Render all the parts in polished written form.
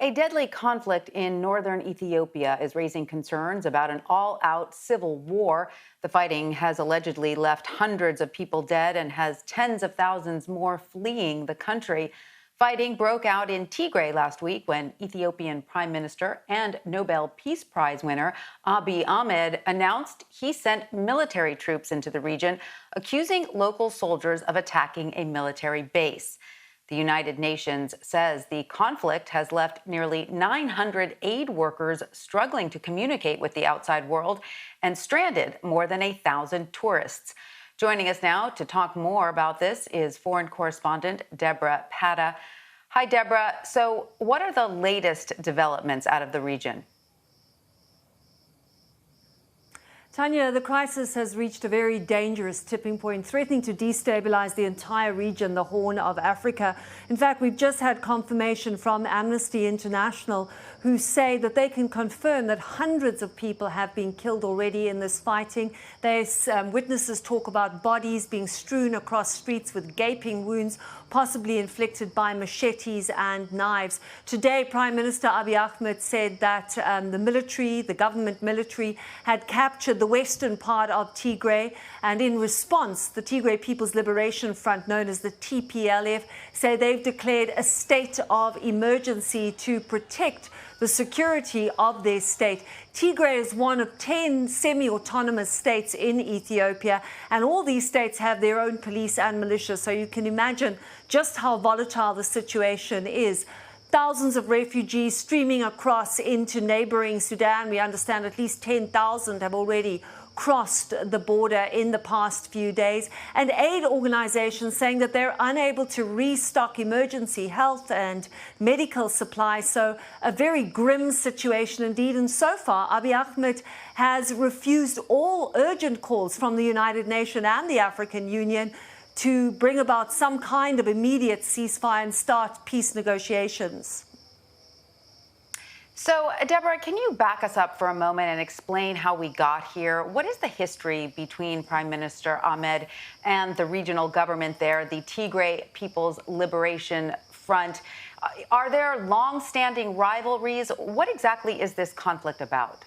A deadly conflict in northern Ethiopia is raising concerns about an all-out civil war. The fighting has allegedly left hundreds of people dead and has tens of thousands more fleeing the country. Fighting broke out in Tigray last week when Ethiopian Prime Minister and Nobel Peace Prize winner Abiy Ahmed announced he sent military troops into the region, accusing local soldiers of attacking a military base. The United Nations says the conflict has left nearly 900 aid workers struggling to communicate with the outside world and stranded more than 1,000 tourists. Joining us now to talk more about this is foreign correspondent Debora Patta. Hi, Debora. So what are the latest developments out of the region? Tanya, the crisis has reached a very dangerous tipping point, threatening to destabilize the entire region, the Horn of Africa. In fact, we've just had confirmation from Amnesty International, who say that they can confirm that hundreds of people have been killed already in this fighting. There's witnesses talk about bodies being strewn across streets with gaping wounds, possibly inflicted by machetes and knives. Today, Prime Minister Abiy Ahmed said that the government military, had captured the western part of Tigray, and in response, the Tigray People's Liberation Front, known as the TPLF, say they've declared a state of emergency to protect the security of their state. Tigray is one of 10 semi-autonomous states in Ethiopia, and all these states have their own police and militia, so you can imagine just how volatile the situation is. Thousands of refugees streaming across into neighboring Sudan. We understand at least 10,000 have already crossed the border in the past few days, and aid organizations saying that they're unable to restock emergency health and medical supplies. So a very grim situation indeed. And so far, Abiy Ahmed has refused all urgent calls from the United Nations and the African Union to bring about some kind of immediate ceasefire and start peace negotiations. So, Debora, can you back us up for a moment and explain how we got here? What is the history between Prime Minister Ahmed and the regional government there, the Tigray People's Liberation Front? Are there long-standing rivalries? What exactly is this conflict about?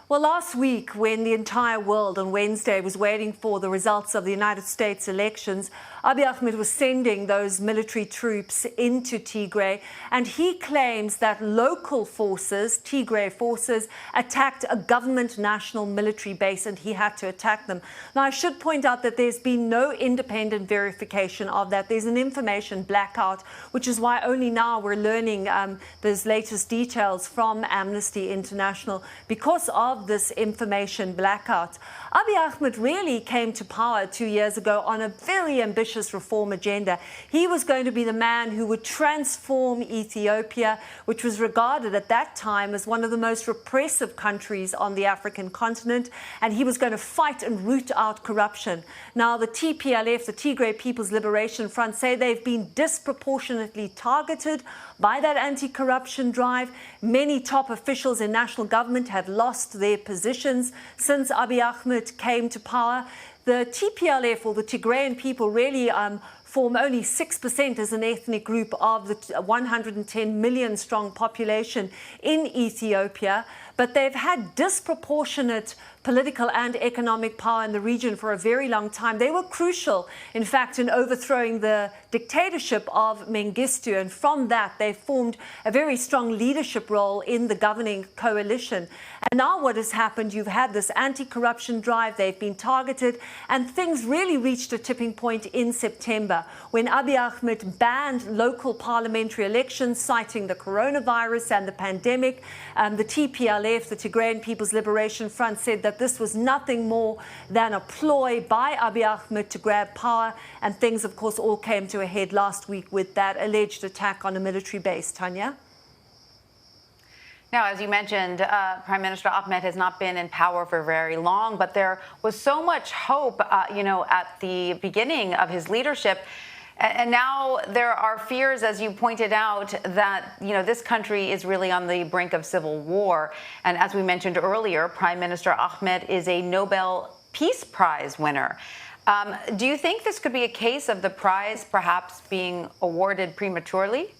Well, last week, when the entire world on Wednesday was waiting for the results of the United States elections, Abiy Ahmed was sending those military troops into Tigray, and he claims that local forces, Tigray forces, attacked a government national military base, and he had to attack them. Now, I should point out that there's been no independent verification of that. There's an information blackout, which is why only now we're learning those latest details from Amnesty International because of this information blackout. Abiy Ahmed really came to power 2 years ago on a very ambitious reform agenda. He was going to be the man who would transform Ethiopia, which was regarded at that time as one of the most repressive countries on the African continent, and he was going to fight and root out corruption. Now, the TPLF, the Tigray People's Liberation Front, say they've been disproportionately targeted by that anti-corruption drive. Many top officials in national government have lost their positions since Abiy Ahmed came to power. The TPLF, or the Tigrayan people, really form only 6% as an ethnic group of the 110 million strong population in Ethiopia, but they've had disproportionate political and economic power in the region for a very long time. They were crucial, in fact, in overthrowing the dictatorship of Mengistu, and from that they formed a very strong leadership role in the governing coalition. And now what has happened, you've had this anti-corruption drive, they've been targeted, and things really reached a tipping point in September when Abiy Ahmed banned local parliamentary elections, citing the coronavirus and the pandemic. The TPLF, the Tigrayan People's Liberation Front, said that this was nothing more than a ploy by Abiy Ahmed to grab power, and things, of course, all came to a head last week with that alleged attack on a military base. Tanya? Now, as you mentioned, Prime Minister Ahmed has not been in power for very long, but there was so much hope, at the beginning of his leadership. And now there are fears, as you pointed out, that, this country is really on the brink of civil war. And as we mentioned earlier, Prime Minister Ahmed is a Nobel Peace Prize winner. Do you think this could be a case of the prize perhaps being awarded prematurely?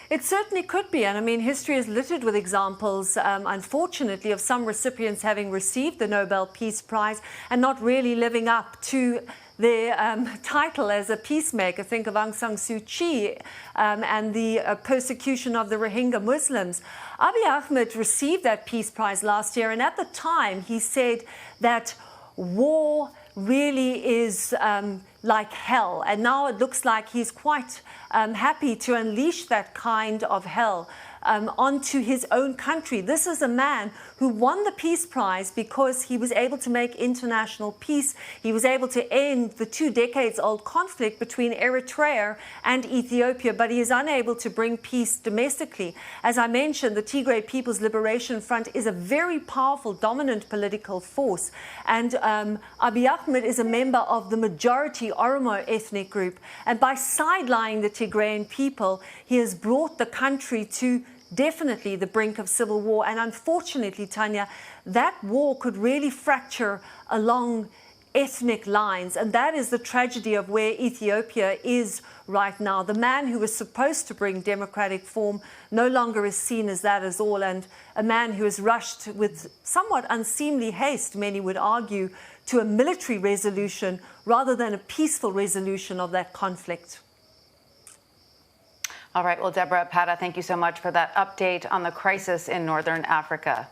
It certainly could be. And I mean, history is littered with examples, unfortunately, of some recipients having received the Nobel Peace Prize and not really living up to their title as a peacemaker. Think of Aung San Suu Kyi and the persecution of the Rohingya Muslims. Abiy Ahmed received that Peace Prize last year, and at the time he said that war really is like hell. And now it looks like he's quite happy to unleash that kind of hell onto his own country. This is a man who won the Peace Prize because he was able to make international peace. He was able to end the 2 decades-old conflict between Eritrea and Ethiopia, but he is unable to bring peace domestically. As I mentioned, the Tigray People's Liberation Front is a very powerful, dominant political force. And Abiy Ahmed is a member of the majority Oromo ethnic group. And by sidelining the Tigrayan people, he has brought the country to definitely the brink of civil war. And unfortunately, Tanya, that war could really fracture along ethnic lines. And that is the tragedy of where Ethiopia is right now. The man who was supposed to bring democratic form no longer is seen as that as all. And a man who is rushed with somewhat unseemly haste, many would argue, to a military resolution rather than a peaceful resolution of that conflict. All right. Well, Debora Patta, thank you so much for that update on the crisis in Northern Africa.